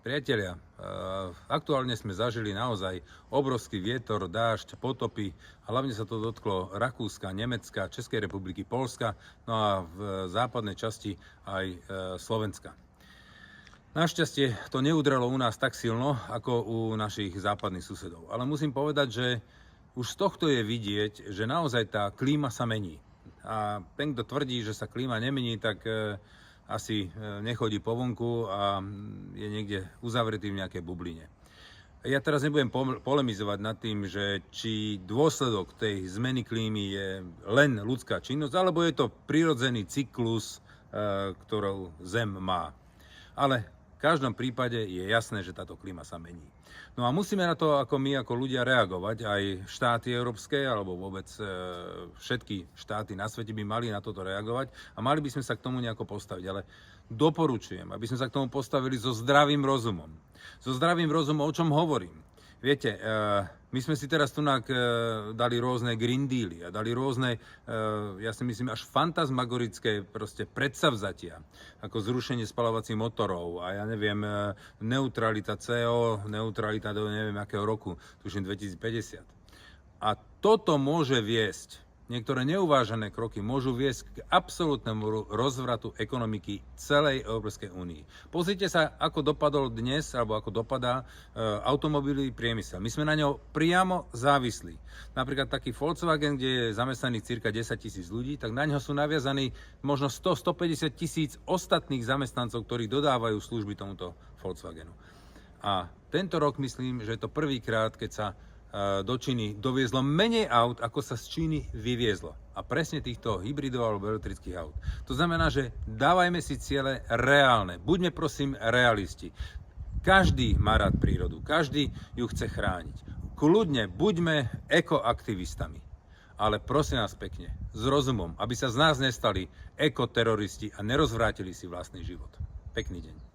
Priatelia, aktuálne sme zažili naozaj obrovský vietor, dážď, potopy a hlavne sa to dotklo Rakúska, Nemecka, Českej republiky, Poľska, no a v západnej časti aj Slovenska. Našťastie to neudrelo u nás tak silno, ako u našich západných susedov. Ale musím povedať, že už z tohto je vidieť, že naozaj tá klíma sa mení. A ten, kto tvrdí, že sa klíma nemení, tak asi nechodí po vonku a je niekde uzavretý v nejakej bubline. Ja teraz nebudem polemizovať nad tým, že či dôsledok tej zmeny klímy je len ľudská činnosť, alebo je to prirodzený cyklus, ktorou Zem má. Ale v každom prípade je jasné, že táto klíma sa mení. No a musíme na to ako my, ako ľudia reagovať, aj štáty európske, alebo vôbec všetky štáty na svete by mali na toto reagovať a mali by sme sa k tomu nejako postaviť. Ale doporučujem, aby sme sa k tomu postavili so zdravým rozumom. So zdravým rozumom, o čom hovorím? Viete, my sme si teraz tu dali rôzne Green Dealy a dali rôzne, ja si myslím, až fantasmagorické proste predsavzatia, ako zrušenie spaľovacích motorov a ja neviem, neutralita CO, neutralita do neviem akého roku, tuším 2050. A toto môže viesť, niektoré neuvážené kroky môžu viesť k absolútnemu rozvratu ekonomiky celej Európskej únii. Pozrite sa, ako dopadol dnes, alebo ako dopadá automobilový priemysel. My sme na ňo priamo závislí. Napríklad taký Volkswagen, kde je zamestnaných cirka 10 000 ľudí, tak na ňo sú naviazaní možno 100-150 000 ostatných zamestnancov, ktorí dodávajú služby tomuto Volkswagenu. A tento rok myslím, že je to prvýkrát, keď sa do Číny doviezlo menej aut, ako sa z Číny vyviezlo. A presne týchto hybridov alebo elektrických aut. To znamená, že dávajme si ciele reálne. Buďme prosím realisti. Každý má rád prírodu, každý ju chce chrániť. Kľudne buďme ekoaktivistami. Ale prosím vás pekne, s rozumom, aby sa z nás nestali ekoteroristi a nerozvrátili si vlastný život. Pekný deň.